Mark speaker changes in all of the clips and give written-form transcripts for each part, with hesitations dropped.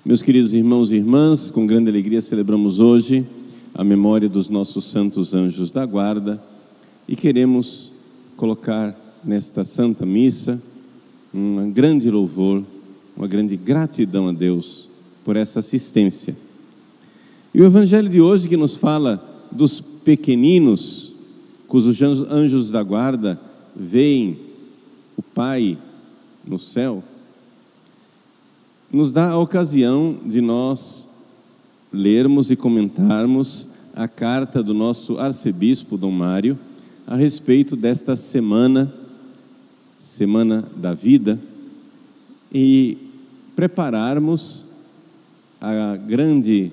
Speaker 1: Meus queridos irmãos e irmãs, com grande alegria celebramos hoje a memória dos nossos santos anjos da guarda e queremos colocar nesta Santa Missa um grande louvor, uma grande gratidão a Deus por essa assistência. E o Evangelho de hoje, que nos fala dos pequeninos, cujos anjos da guarda veem o Pai no céu, nos dá a ocasião de nós lermos e comentarmos a carta do nosso arcebispo Dom Mário a respeito desta semana da vida, e prepararmos a grande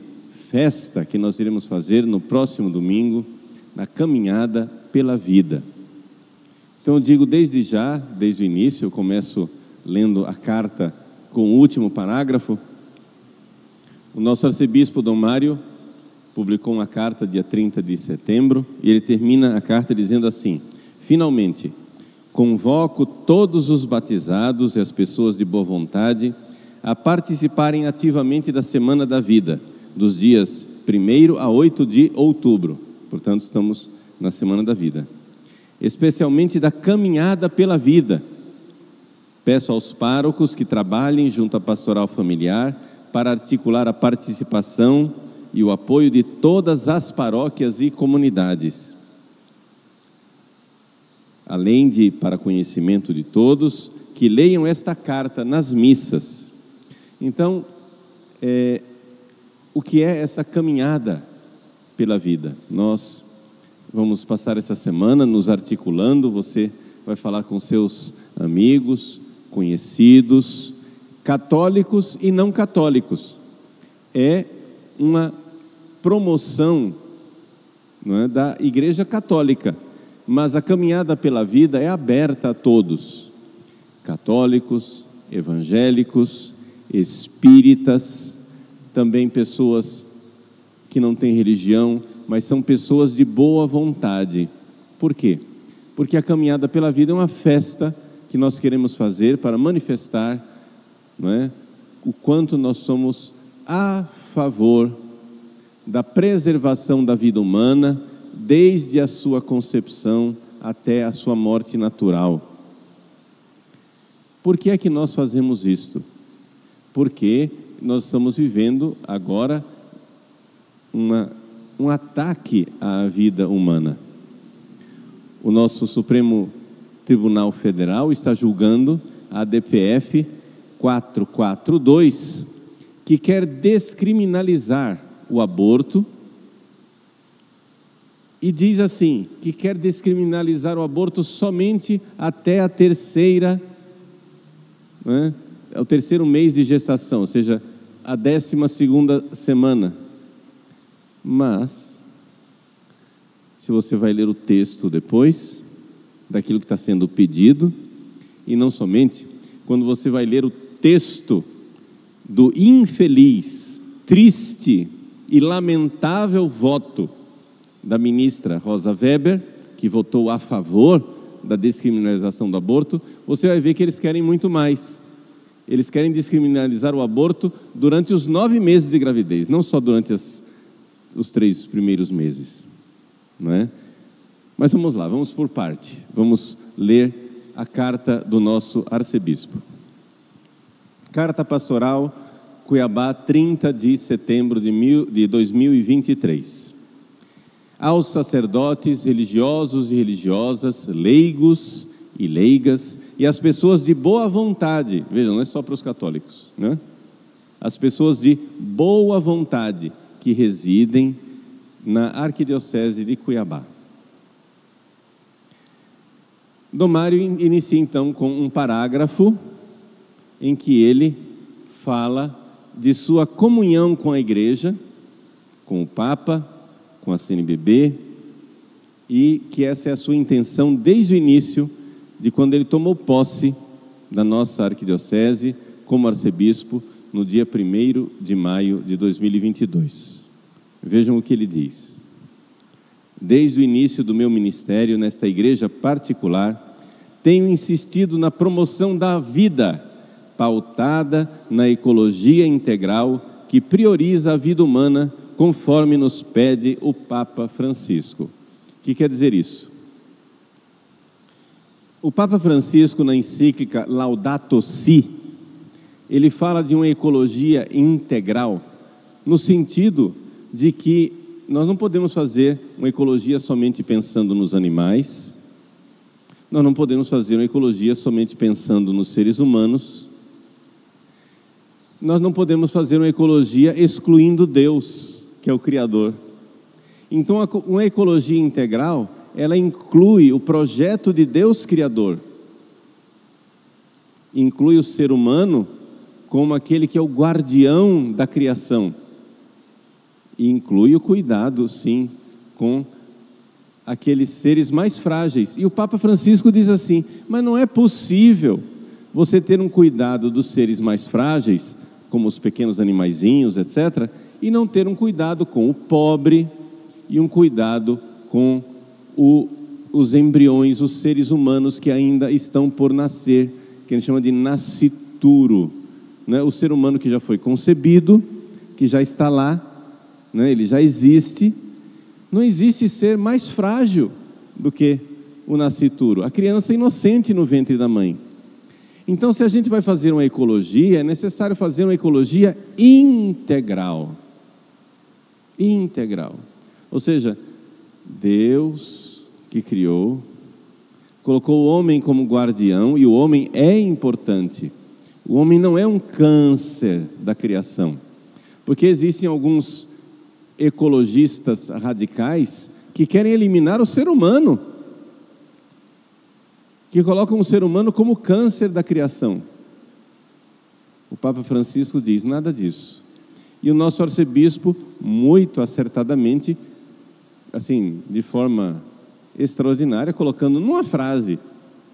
Speaker 1: festa que nós iremos fazer no próximo domingo, na caminhada pela vida. Então eu digo desde o início, eu começo lendo a carta com o último parágrafo. O nosso arcebispo Dom Mário publicou uma carta dia 30 de setembro e ele termina a carta dizendo assim: finalmente, convoco todos os batizados e as pessoas de boa vontade a participarem ativamente da Semana da Vida, dos dias 1º a 8 de outubro. Portanto, estamos na Semana da Vida. Especialmente da caminhada pela vida. Peço aos párocos que trabalhem junto à pastoral familiar para articular a participação e o apoio de todas as paróquias e comunidades. Além de, para conhecimento de todos, que leiam esta carta nas missas. Então, o que é essa caminhada pela vida? Nós vamos passar essa semana nos articulando. Você vai falar com seus amigos, conhecidos, católicos e não católicos. É uma promoção, não é, da Igreja Católica, mas a caminhada pela vida é aberta a todos, católicos, evangélicos, espíritas, também pessoas que não têm religião, mas são pessoas de boa vontade. Por quê? Porque a caminhada pela vida é uma festa que nós queremos fazer para manifestar, não é, o quanto nós somos a favor da preservação da vida humana, desde a sua concepção até a sua morte natural. Por que é que nós fazemos isto? Porque nós estamos vivendo agora um ataque à vida humana. O nosso Supremo Tribunal Federal está julgando a DPF 442, que quer descriminalizar o aborto, e diz assim, que quer descriminalizar o aborto somente até a terceira, né, o terceiro mês de gestação, ou seja, a 12ª semana. Mas, se você vai ler o texto depois daquilo que está sendo pedido, e não somente, quando você vai ler o texto do infeliz, triste e lamentável voto da ministra Rosa Weber, que votou a favor da descriminalização do aborto, você vai ver que eles querem muito mais. Eles querem descriminalizar o aborto durante os 9 meses de gravidez, não só durante os 3 primeiros meses, não é? Mas vamos lá, vamos por parte. Vamos ler a carta do nosso arcebispo. Carta Pastoral, Cuiabá, 30 de setembro de 2023. Aos sacerdotes, religiosos e religiosas, leigos e leigas, e as pessoas de boa vontade, vejam, não é só para os católicos, né? As pessoas de boa vontade que residem na Arquidiocese de Cuiabá. Dom Mário inicia então com um parágrafo em que ele fala de sua comunhão com a Igreja, com o Papa, com a CNBB, e que essa é a sua intenção desde o início, de quando ele tomou posse da nossa arquidiocese como arcebispo, no dia 1º de maio de 2022. Vejam o que ele diz. Desde o início do meu ministério nesta igreja particular, tenho insistido na promoção da vida pautada na ecologia integral que prioriza a vida humana, conforme nos pede o Papa Francisco. O que quer dizer isso? O Papa Francisco, na encíclica Laudato Si, ele fala de uma ecologia integral, no sentido de que nós não podemos fazer uma ecologia somente pensando nos animais, nós não podemos fazer uma ecologia somente pensando nos seres humanos, nós não podemos fazer uma ecologia excluindo Deus, que é o Criador. Então, uma ecologia integral, ela inclui o projeto de Deus Criador, inclui o ser humano como aquele que é o guardião da criação, e inclui o cuidado, sim, com aqueles seres mais frágeis. E o Papa Francisco diz assim: mas não é possível você ter um cuidado dos seres mais frágeis, como os pequenos animaizinhos, etc., e não ter um cuidado com o pobre e um cuidado com os embriões, os seres humanos que ainda estão por nascer, que a gente chama de nascituro, né? O ser humano que já foi concebido, que já está lá, né? Ele já existe. Não existe ser mais frágil do que o nascituro, a criança inocente no ventre da mãe. Então, se a gente vai fazer uma ecologia, é necessário fazer uma ecologia integral. Integral. Ou seja, Deus que criou, colocou o homem como guardião, e o homem é importante. O homem não é um câncer da criação, porque existem alguns ecologistas radicais que querem eliminar o ser humano, que colocam o ser humano como câncer da criação. O Papa Francisco diz: nada disso. E o nosso arcebispo, muito acertadamente, assim, de forma extraordinária, colocando numa frase,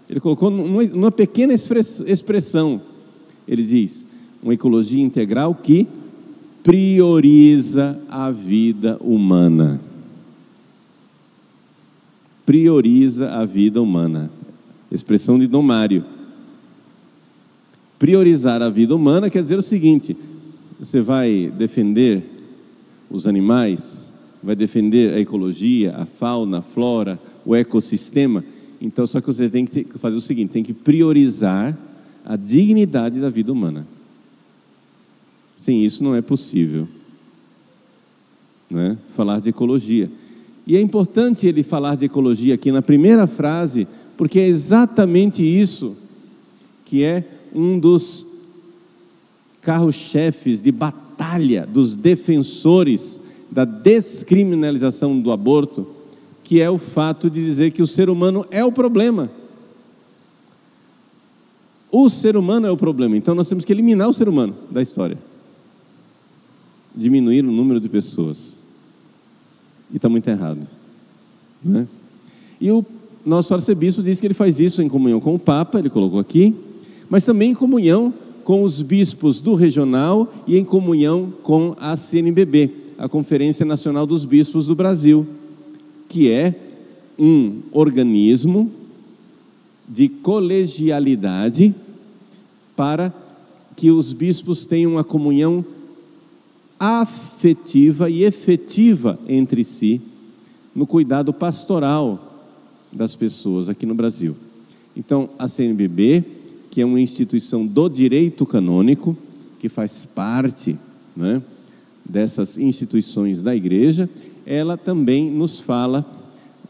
Speaker 1: ele colocou numa pequena expressão, ele diz: uma ecologia integral que prioriza a vida humana. Prioriza a vida humana. Expressão de Dom Mário. Priorizar a vida humana quer dizer o seguinte: você vai defender os animais, vai defender a ecologia, a fauna, a flora, o ecossistema. Então, só que você tem que fazer o seguinte: tem que priorizar a dignidade da vida humana. Sem isso não é possível, né, falar de ecologia. E é importante ele falar de ecologia aqui na primeira frase, porque é exatamente isso que é um dos carro-chefes de batalha dos defensores da descriminalização do aborto, que é o fato de dizer que o ser humano é o problema. O ser humano é o problema, então nós temos que eliminar o ser humano da história. Diminuir o número de pessoas. E está muito errado, né? E o nosso arcebispo diz que ele faz isso em comunhão com o Papa, ele colocou aqui, mas também em comunhão com os bispos do regional e em comunhão com a CNBB, a Conferência Nacional dos Bispos do Brasil, que é um organismo de colegialidade para que os bispos tenham uma comunhão afetiva e efetiva entre si no cuidado pastoral das pessoas aqui no Brasil. Então, a CNBB, que é uma instituição do direito canônico, que faz parte, né, dessas instituições da igreja, ela também nos fala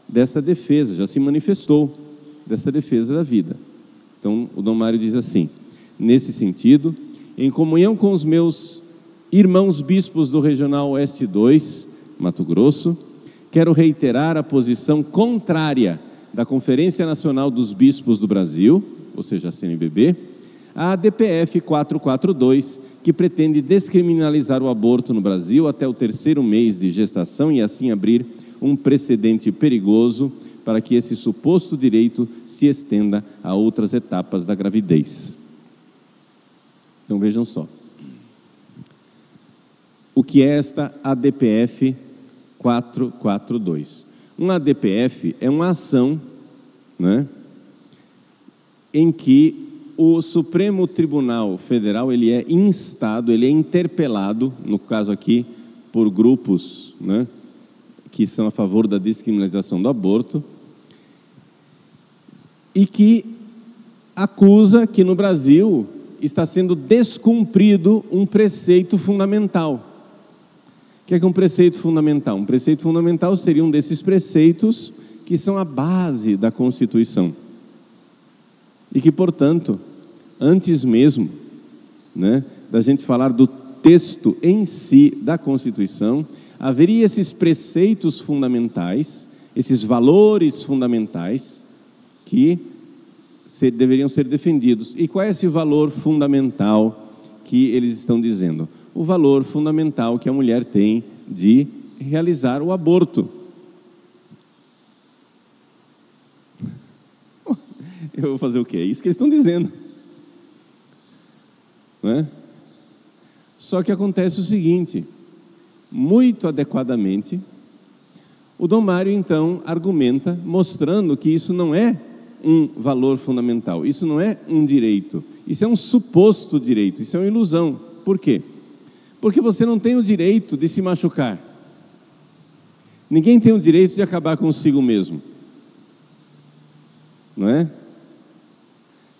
Speaker 1: dessa defesa, já se manifestou, dessa defesa da vida. Então, o Dom Mário diz assim: nesse sentido, em comunhão com os meus irmãos bispos do Regional Oeste 2, Mato Grosso, quero reiterar a posição contrária da Conferência Nacional dos Bispos do Brasil, ou seja, a CNBB, à ADPF 442, que pretende descriminalizar o aborto no Brasil até o 3º mês de gestação e assim abrir um precedente perigoso para que esse suposto direito se estenda a outras etapas da gravidez. Então vejam só. O que é esta ADPF 442? Uma ADPF é uma ação, né, em que o Supremo Tribunal Federal, ele é instado, ele é interpelado, no caso aqui, por grupos, né, que são a favor da descriminalização do aborto, e que acusa que no Brasil está sendo descumprido um preceito fundamental. O que é um preceito fundamental? Um preceito fundamental seria um desses preceitos que são a base da Constituição. E que, portanto, antes mesmo, né, da gente falar do texto em si da Constituição, haveria esses preceitos fundamentais, esses valores fundamentais que deveriam ser defendidos. E qual é esse valor fundamental que eles estão dizendo? O valor fundamental que a mulher tem de realizar o aborto. Eu vou fazer o quê? É isso que eles estão dizendo. Não é? Só que acontece o seguinte, muito adequadamente, o Dom Mário então argumenta, mostrando que isso não é um valor fundamental, isso não é um direito, isso é um suposto direito, isso é uma ilusão. Por quê? Porque você não tem o direito de se machucar. Ninguém tem o direito de acabar consigo mesmo. Não é?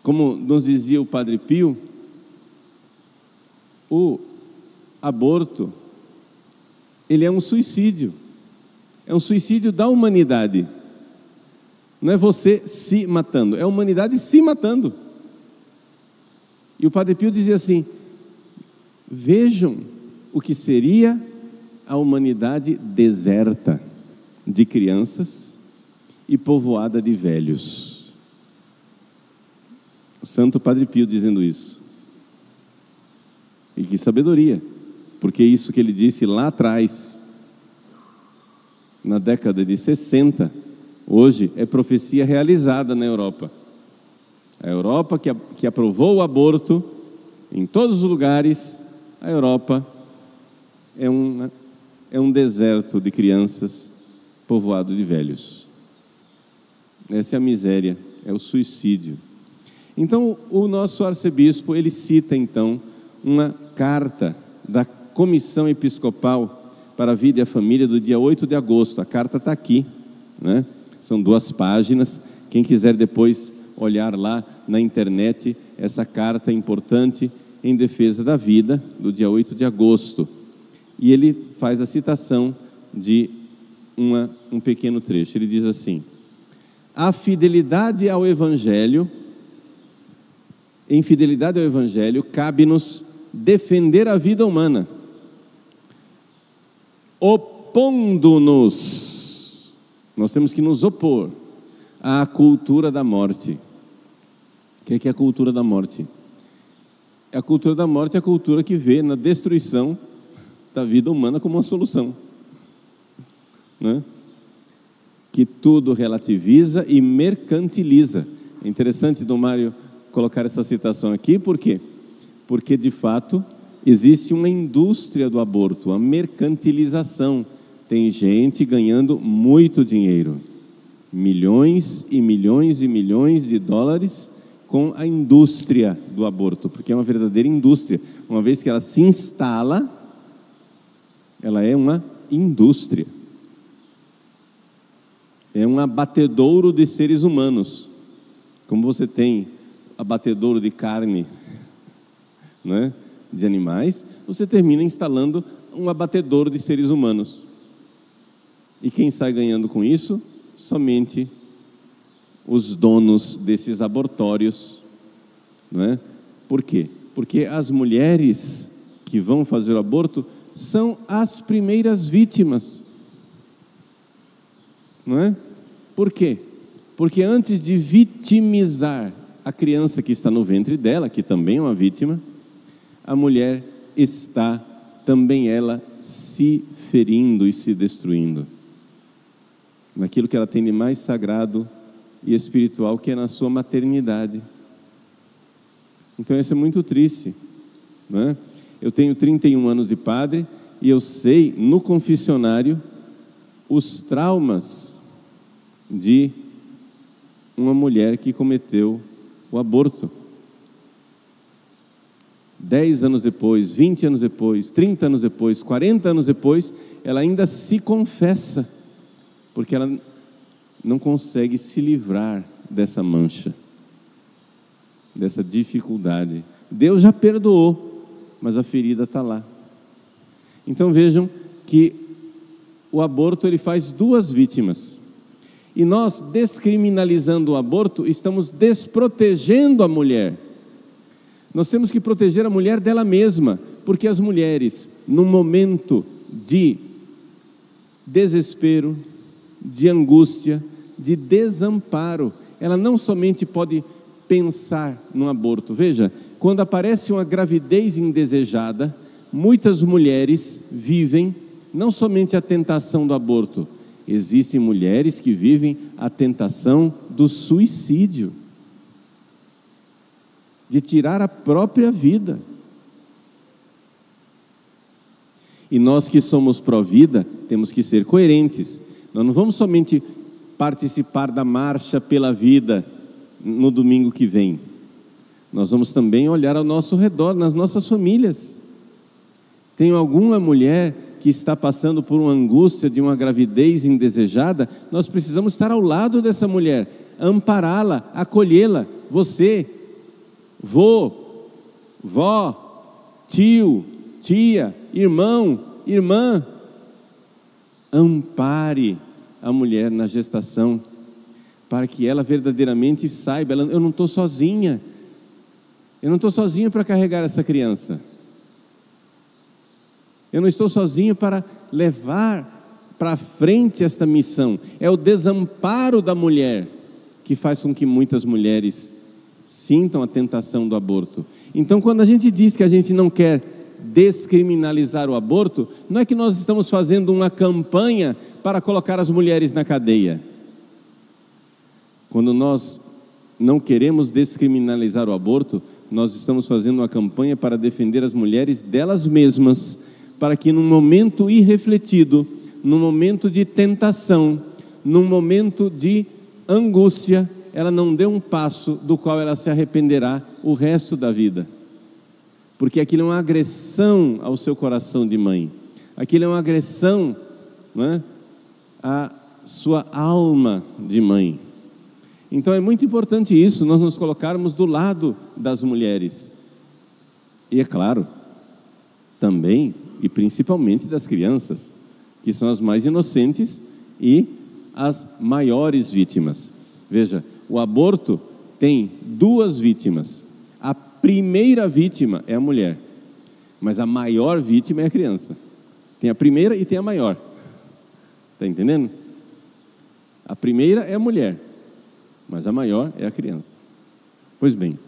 Speaker 1: Como nos dizia o Padre Pio, o aborto, ele é um suicídio da humanidade. Não é você se matando, é a humanidade se matando. E o Padre Pio dizia assim: vejam o que seria a humanidade deserta de crianças e povoada de velhos. O Santo Padre Pio dizendo isso. E que sabedoria, porque isso que ele disse lá atrás, na década de 60, hoje é profecia realizada na Europa. A Europa que aprovou o aborto em todos os lugares, a Europa é um deserto de crianças povoado de velhos. Essa é a miséria, é o suicídio. Então, o nosso arcebispo, ele cita então uma carta da Comissão Episcopal para a Vida e a Família do dia 8 de agosto. A carta está aqui, né? São 2 páginas. Quem quiser depois olhar lá na internet, essa carta importante em defesa da vida, do dia 8 de agosto. E ele faz a citação de um pequeno trecho. Ele diz assim: a fidelidade ao Evangelho, em fidelidade ao Evangelho, cabe-nos defender a vida humana, opondo-nos, nós temos que nos opor à cultura da morte. O que é a cultura da morte? A cultura da morte é a cultura que vê na destruição da vida humana como uma solução, né? Que tudo relativiza e mercantiliza. É interessante, Dom Mário, colocar essa citação aqui, por quê? Porque, de fato, existe uma indústria do aborto, a mercantilização. Tem gente ganhando muito dinheiro, milhões e milhões e milhões de dólares com a indústria do aborto, porque é uma verdadeira indústria. Uma vez que ela se instala, ela é uma indústria. É um abatedouro de seres humanos. Como você tem abatedouro de carne, né, de animais, você termina instalando um abatedouro de seres humanos. E quem sai ganhando com isso? Somente os donos desses abortórios, não é? Por quê? Porque as mulheres que vão fazer o aborto são as primeiras vítimas, não é? Por quê? Porque antes de vitimizar a criança que está no ventre dela, que também é uma vítima, a mulher está também ela se ferindo e se destruindo naquilo que ela tem de mais sagrado e espiritual, que é na sua maternidade. Então isso é muito triste, não é? Eu tenho 31 anos de padre e eu sei no confessionário os traumas de uma mulher que cometeu o aborto. 10 anos depois, 20 anos depois, 30 anos depois, 40 anos depois, ela ainda se confessa, porque ela não consegue se livrar dessa mancha, dessa dificuldade. Deus já perdoou, mas a ferida está lá. Então vejam que o aborto ele faz duas vítimas. E nós, descriminalizando o aborto, estamos desprotegendo a mulher. Nós temos que proteger a mulher dela mesma, porque as mulheres, num momento de desespero, de angústia, de desamparo, ela não somente pode pensar no aborto. Veja, quando aparece uma gravidez indesejada, muitas mulheres vivem não somente a tentação do aborto, existem mulheres que vivem a tentação do suicídio, de tirar a própria vida. E nós que somos pró-vida, temos que ser coerentes. Nós não vamos somente participar da marcha pela vida no domingo que vem. Nós vamos também olhar ao nosso redor, nas nossas famílias. Tem alguma mulher que está passando por uma angústia de uma gravidez indesejada? Nós precisamos estar ao lado dessa mulher, ampará-la, acolhê-la. Você, vô, vó, tio, tia, irmão, irmã, ampare a mulher na gestação, para que ela verdadeiramente saiba, eu não estou sozinha, eu não estou sozinha para carregar essa criança, eu não estou sozinho para levar para frente esta missão. É o desamparo da mulher que faz com que muitas mulheres sintam a tentação do aborto. Então, quando a gente diz que a gente não quer descriminalizar o aborto, não é que nós estamos fazendo uma campanha para colocar as mulheres na cadeia. Quando nós não queremos descriminalizar o aborto, nós estamos fazendo uma campanha para defender as mulheres delas mesmas, para que num momento irrefletido, num momento de tentação, num momento de angústia, ela não dê um passo do qual ela se arrependerá o resto da vida. Porque aquilo é uma agressão ao seu coração de mãe, aquilo é uma agressão, não é, à sua alma de mãe. Então é muito importante isso, nós nos colocarmos do lado das mulheres. E é claro, também e principalmente das crianças, que são as mais inocentes e as maiores vítimas. Veja, o aborto tem duas vítimas. A primeira vítima é a mulher, mas a maior vítima é a criança. Tem a primeira e tem a maior. Está entendendo? A primeira é a mulher, mas a maior é a criança. Pois bem,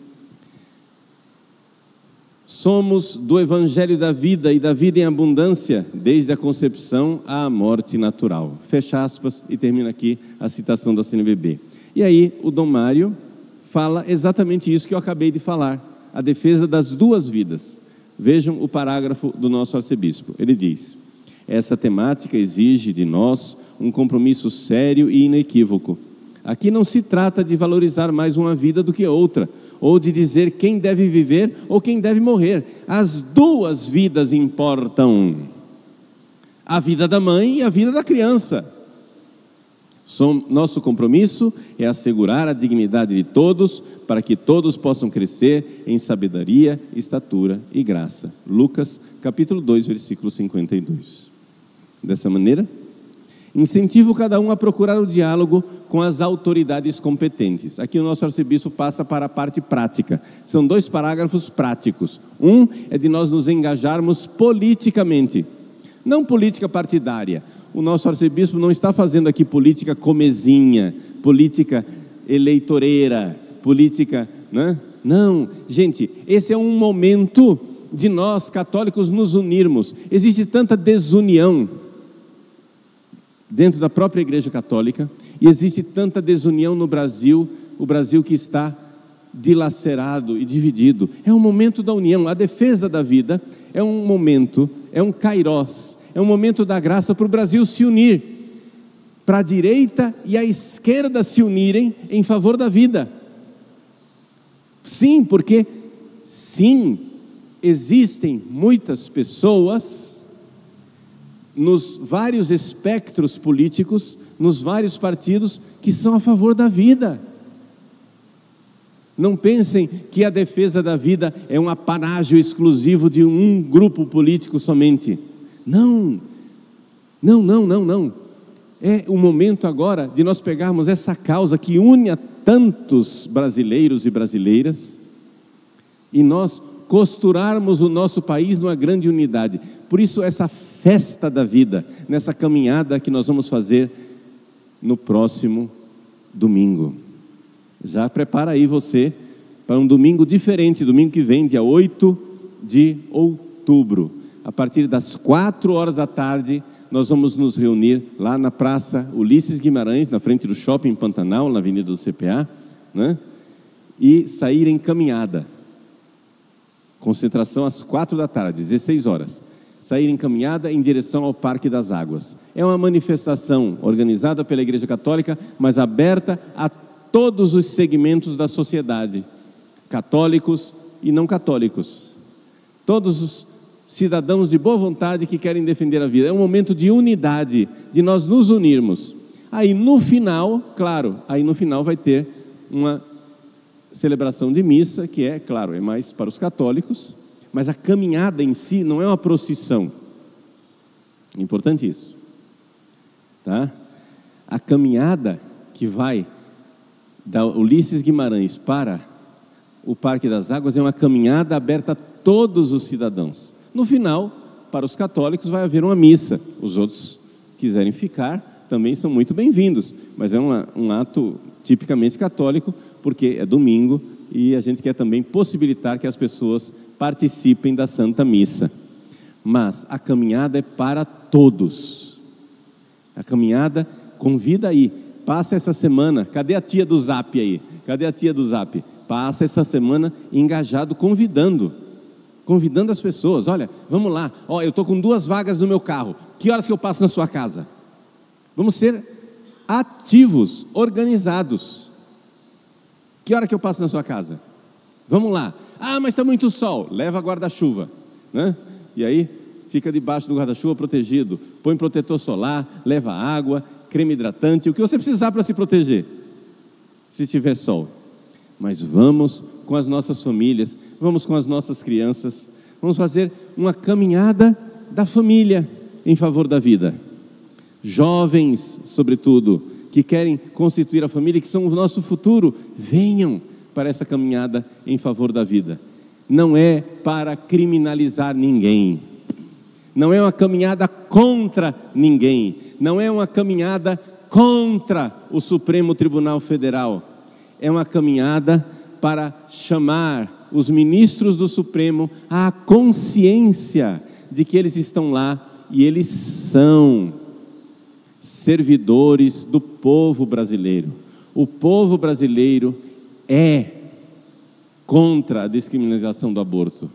Speaker 1: somos do Evangelho da vida e da vida em abundância, desde a concepção à morte natural. Fecha aspas e termina aqui a citação da CNBB. E aí o Dom Mário fala exatamente isso que eu acabei de falar, a defesa das duas vidas. Vejam o parágrafo do nosso arcebispo. Ele diz: essa temática exige de nós um compromisso sério e inequívoco. Aqui não se trata de valorizar mais uma vida do que outra, ou de dizer quem deve viver ou quem deve morrer. As duas vidas importam, a vida da mãe e a vida da criança. Nosso compromisso é assegurar a dignidade de todos, para que todos possam crescer em sabedoria, estatura e graça. Lucas, capítulo 2, versículo 52. Dessa maneira, incentivo cada um a procurar o diálogo com as autoridades competentes. Aqui o nosso arcebispo passa para a parte prática. São 2 parágrafos práticos. Um é de nós nos engajarmos politicamente, não política partidária. O nosso arcebispo não está fazendo aqui política comezinha, política eleitoreira, política, né? Não, gente, esse é um momento de nós católicos nos unirmos. Existe tanta desunião dentro da própria Igreja Católica, e existe tanta desunião no Brasil, o Brasil que está dilacerado e dividido. É um momento da união, a defesa da vida é um momento, é um kairós, é um momento da graça para o Brasil se unir, para a direita e a esquerda se unirem em favor da vida. Sim, porque sim, existem muitas pessoas nos vários espectros políticos, nos vários partidos, que são a favor da vida. Não pensem que a defesa da vida é um apanágio exclusivo de um grupo político somente. Não. É o momento agora de nós pegarmos essa causa que une a tantos brasileiros e brasileiras e nós costurarmos o nosso país numa grande unidade. Por isso essa festa da vida, nessa caminhada que nós vamos fazer no próximo domingo. Já prepara aí você para um domingo diferente, domingo que vem, dia 8 de outubro. A partir das 4 horas da tarde, nós vamos nos reunir lá na Praça Ulisses Guimarães, na frente do Shopping Pantanal, na Avenida do CPA, né? E sair em caminhada. Concentração às 4 da tarde, 16 horas. Sair em caminhada em direção ao Parque das Águas. É uma manifestação organizada pela Igreja Católica, mas aberta a todos os segmentos da sociedade, católicos e não católicos. Todos os cidadãos de boa vontade que querem defender a vida. É um momento de unidade, de nós nos unirmos. Aí no final, claro, vai ter uma celebração de missa, que é, claro, é mais para os católicos, mas a caminhada em si não é uma procissão. Importante isso, tá? A caminhada que vai da Ulisses Guimarães para o Parque das Águas é uma caminhada aberta a todos os cidadãos. No final, para os católicos vai haver uma missa. Os outros quiserem ficar também são muito bem-vindos, mas é um ato tipicamente católico, porque é domingo e a gente quer também possibilitar que as pessoas participem da Santa Missa. Mas a caminhada é para todos. A caminhada convida aí. Passa essa semana. Cadê a tia do Zap aí? Cadê a tia do Zap? Passa essa semana engajado, convidando as pessoas. Olha, vamos lá. Ó, eu estou com 2 vagas no meu carro. Que horas que eu passo na sua casa? Vamos ser ativos, organizados. Que hora que eu passo na sua casa? Vamos lá. Ah, mas está muito sol. Leva guarda-chuva, né? E aí fica debaixo do guarda-chuva protegido. Põe protetor solar, leva água, creme hidratante, o que você precisar para se proteger, se tiver sol. Mas vamos com as nossas famílias, vamos com as nossas crianças, vamos fazer uma caminhada da família em favor da vida. Jovens, sobretudo, que querem constituir a família, que são o nosso futuro, venham para essa caminhada em favor da vida. Não é para criminalizar ninguém, não é uma caminhada contra ninguém, não é uma caminhada contra o Supremo Tribunal Federal, é uma caminhada para chamar os ministros do Supremo à consciência de que eles estão lá e eles são servidores do povo brasileiro. O povo brasileiro é contra a descriminalização do aborto.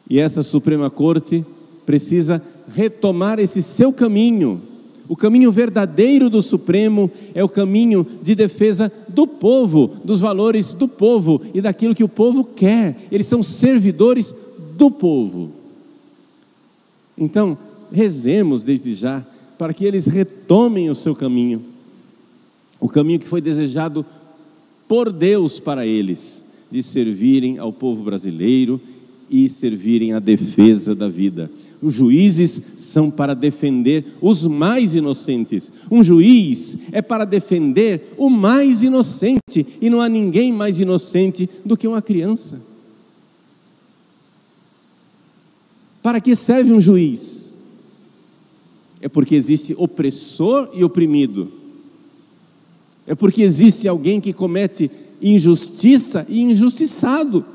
Speaker 1: E essa Suprema Corte precisa retomar esse seu caminho. O caminho verdadeiro do Supremo é o caminho de defesa do povo, dos valores do povo e daquilo que o povo quer. Eles são servidores do povo. Então, rezemos desde já para que eles retomem o seu caminho, o caminho que foi desejado por Deus para eles, de servirem ao povo brasileiro e servirem à defesa da vida. Os juízes são para defender os mais inocentes. Um juiz é para defender o mais inocente, e não há ninguém mais inocente do que uma criança. Para que serve um juiz? É porque existe opressor e oprimido. É porque existe alguém que comete injustiça e injustiçado.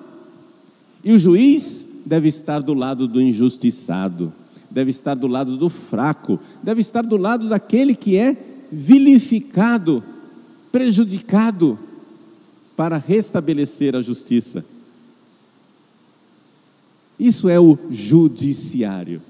Speaker 1: E o juiz deve estar do lado do injustiçado, deve estar do lado do fraco, deve estar do lado daquele que é vilificado, prejudicado, para restabelecer a justiça. Isso é o judiciário.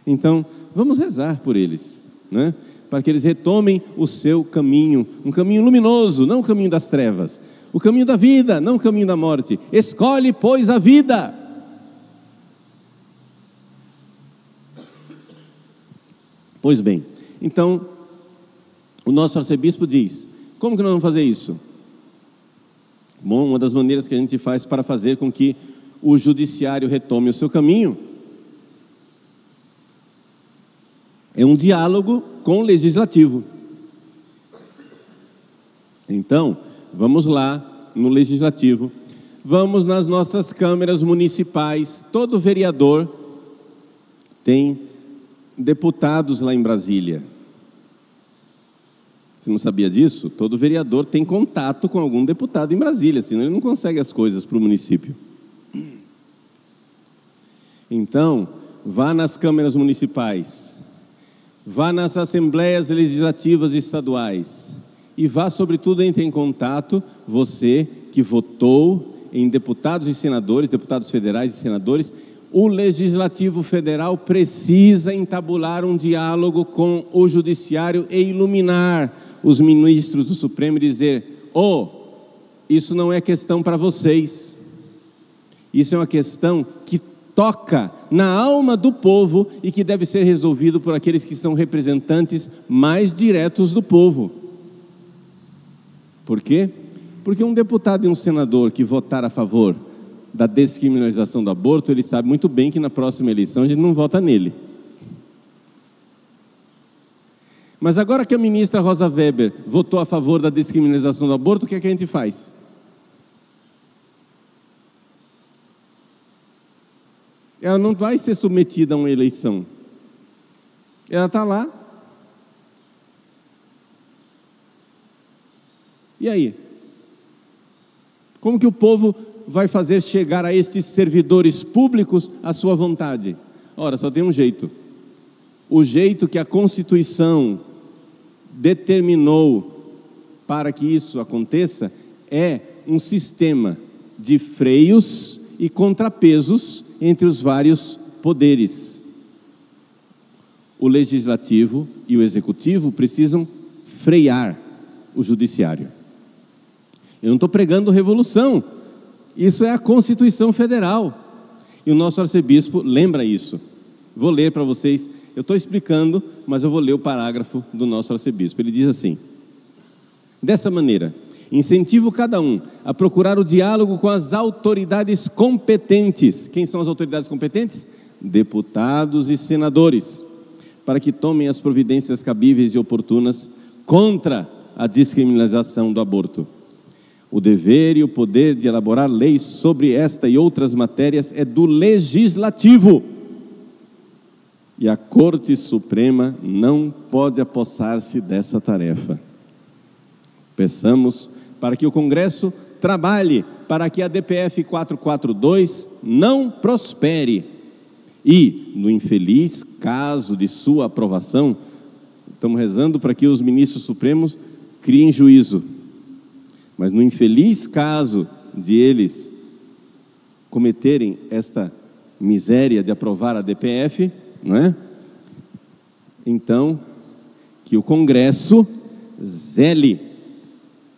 Speaker 1: Então, vamos rezar por eles, né? Para que eles retomem o seu caminho, um caminho luminoso, não o caminho das trevas, O caminho da vida, não o caminho da morte. Escolhe, pois, a vida. Pois bem, então, o nosso arcebispo diz, como que nós vamos fazer isso? Bom, uma das maneiras que a gente faz para fazer com que o judiciário retome o seu caminho é um diálogo com o legislativo. Então, vamos lá no legislativo, vamos nas nossas câmaras municipais. Todo vereador tem deputados lá em Brasília. Você não sabia disso? Todo vereador tem contato com algum deputado em Brasília, senão ele não consegue as coisas para o município. Então, vá nas câmaras municipais, vá nas assembleias legislativas estaduais e vá, sobretudo, entre em contato, você que votou em deputados e senadores, deputados federais e senadores. O Legislativo Federal precisa entabular um diálogo com o Judiciário e iluminar os ministros do Supremo e dizer: isso não é questão para vocês, isso é uma questão que toca na alma do povo e que deve ser resolvido por aqueles que são representantes mais diretos do povo. Por quê? Porque um deputado e um senador que votar a favor da descriminalização do aborto, ele sabe muito bem que na próxima eleição a gente não vota nele. Mas agora que a ministra Rosa Weber votou a favor da descriminalização do aborto, o que é que a gente faz? Ela não vai ser submetida a uma eleição. Ela está lá. E aí? Como que o povo vai fazer chegar a esses servidores públicos a sua vontade? Ora, só tem um jeito. O jeito que a Constituição determinou para que isso aconteça é um sistema de freios e contrapesos entre os vários poderes. O legislativo e o executivo precisam frear o judiciário. Eu não estou pregando revolução, isso é a Constituição Federal. E o nosso arcebispo lembra isso. Vou ler para vocês, eu estou explicando, mas eu vou ler o parágrafo do nosso arcebispo. Ele diz assim: dessa maneira, incentivo cada um a procurar o diálogo com as autoridades competentes. Quem são as autoridades competentes? Deputados e senadores, para que tomem as providências cabíveis e oportunas contra a descriminalização do aborto. O dever e o poder de elaborar leis sobre esta e outras matérias é do Legislativo. E a Corte Suprema não pode apossar-se dessa tarefa. Peçamos para que o Congresso trabalhe para que a DPF 442 não prospere e, no infeliz caso de sua aprovação, estamos rezando para que os ministros supremos criem juízo. Mas no infeliz caso de eles cometerem esta miséria de aprovar a DPF, não é? Então, que o Congresso zele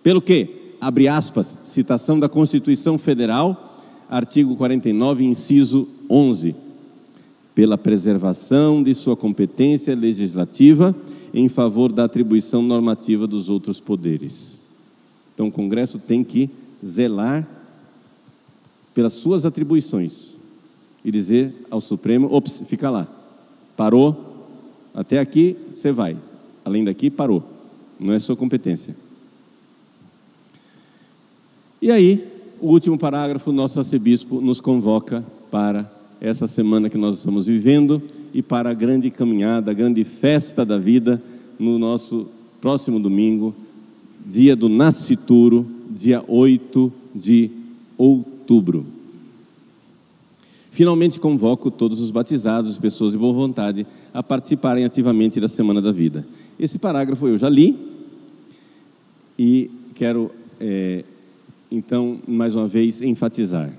Speaker 1: pelo quê? Abre aspas, citação da Constituição Federal, artigo 49, inciso 11. Pela preservação de sua competência legislativa em favor da atribuição normativa dos outros poderes. Então, o Congresso tem que zelar pelas suas atribuições e dizer ao Supremo: ops, fica lá, parou, até aqui você vai, além daqui parou, não é sua competência. E aí, o último parágrafo, nosso arcebispo nos convoca para essa semana que nós estamos vivendo e para a grande caminhada, a grande festa da vida no nosso próximo domingo, dia do Nascituro, dia 8 de outubro. Finalmente convoco todos os batizados, pessoas de boa vontade, a participarem ativamente da Semana da Vida. Esse parágrafo eu já li e quero, então, mais uma vez, enfatizar.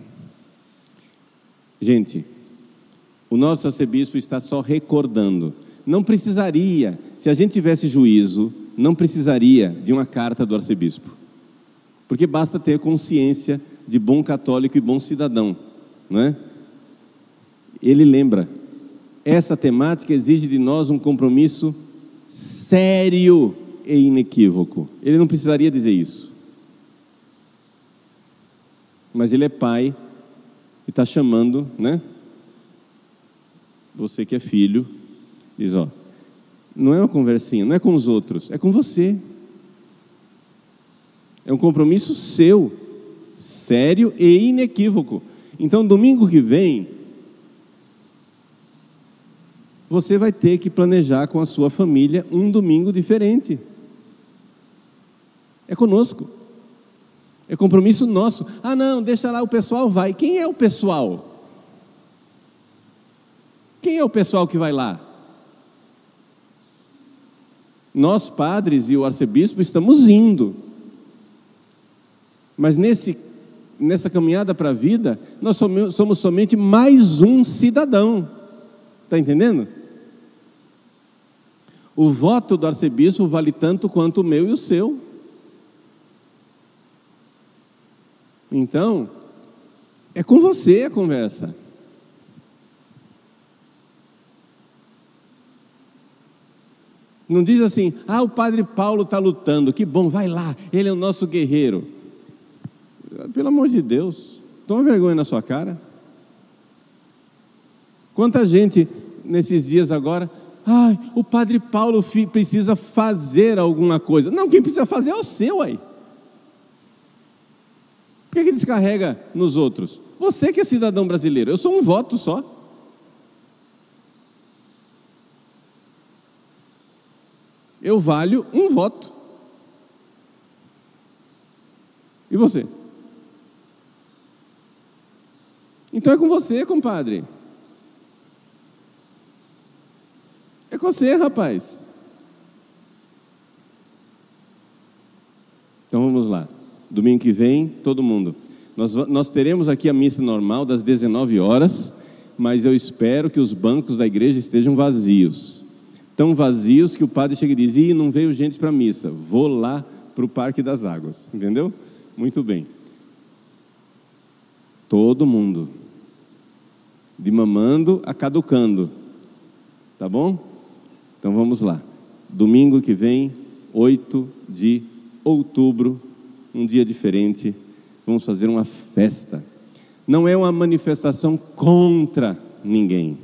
Speaker 1: Gente, o nosso arcebispo está só recordando. Não precisaria, se a gente tivesse juízo, não precisaria de uma carta do arcebispo. Porque basta ter consciência de bom católico e bom cidadão, não é? Ele lembra, essa temática exige de nós um compromisso sério e inequívoco. Ele não precisaria dizer isso. Mas ele é pai e está chamando, né? Você que é filho, diz, ó, não é uma conversinha, não é com os outros, é com você. É um compromisso seu, sério e inequívoco. Então, domingo que vem, você vai ter que planejar com a sua família um domingo diferente. É conosco. É compromisso nosso. Ah, não, deixa lá, o pessoal vai. Quem é o pessoal? Quem é o pessoal que vai lá? Nós, padres e o arcebispo, estamos indo. Mas nessa caminhada para a vida, nós somos somente mais um cidadão. Está entendendo? O voto do arcebispo vale tanto quanto o meu e o seu. Então, é com você a conversa. Não diz assim, ah, o padre Paulo está lutando, que bom, vai lá, ele é o nosso guerreiro. Pelo amor de Deus, toma vergonha na sua cara. Quanta gente nesses dias agora, ai, o padre Paulo precisa fazer alguma coisa. Não, quem precisa fazer é o seu aí. Por que descarrega nos outros? Você que é cidadão brasileiro, eu sou um voto só. Eu valho um voto. E você? Então é com você, compadre. É com você, rapaz. Então vamos lá. Domingo que vem, todo mundo. Nós teremos aqui a missa normal das 19 horas, mas eu espero que os bancos da igreja estejam vazios. Tão vazios que o padre chega e diz, ih, não veio gente para a missa, vou lá para o Parque das Águas, entendeu? Muito bem. Todo mundo, de mamando a caducando, tá bom? Então vamos lá, domingo que vem, 8 de outubro, um dia diferente, vamos fazer uma festa. Não é uma manifestação contra ninguém.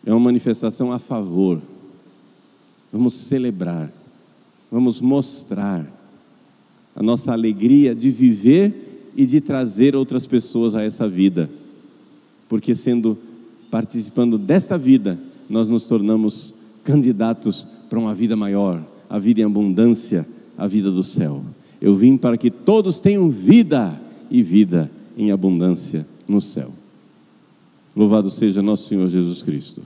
Speaker 1: É uma manifestação a favor. Vamos celebrar, vamos mostrar a nossa alegria de viver e de trazer outras pessoas a essa vida. Porque participando desta vida, nós nos tornamos candidatos para uma vida maior, a vida em abundância, a vida do céu. Eu vim para que todos tenham vida e vida em abundância no céu. Louvado seja nosso Senhor Jesus Cristo.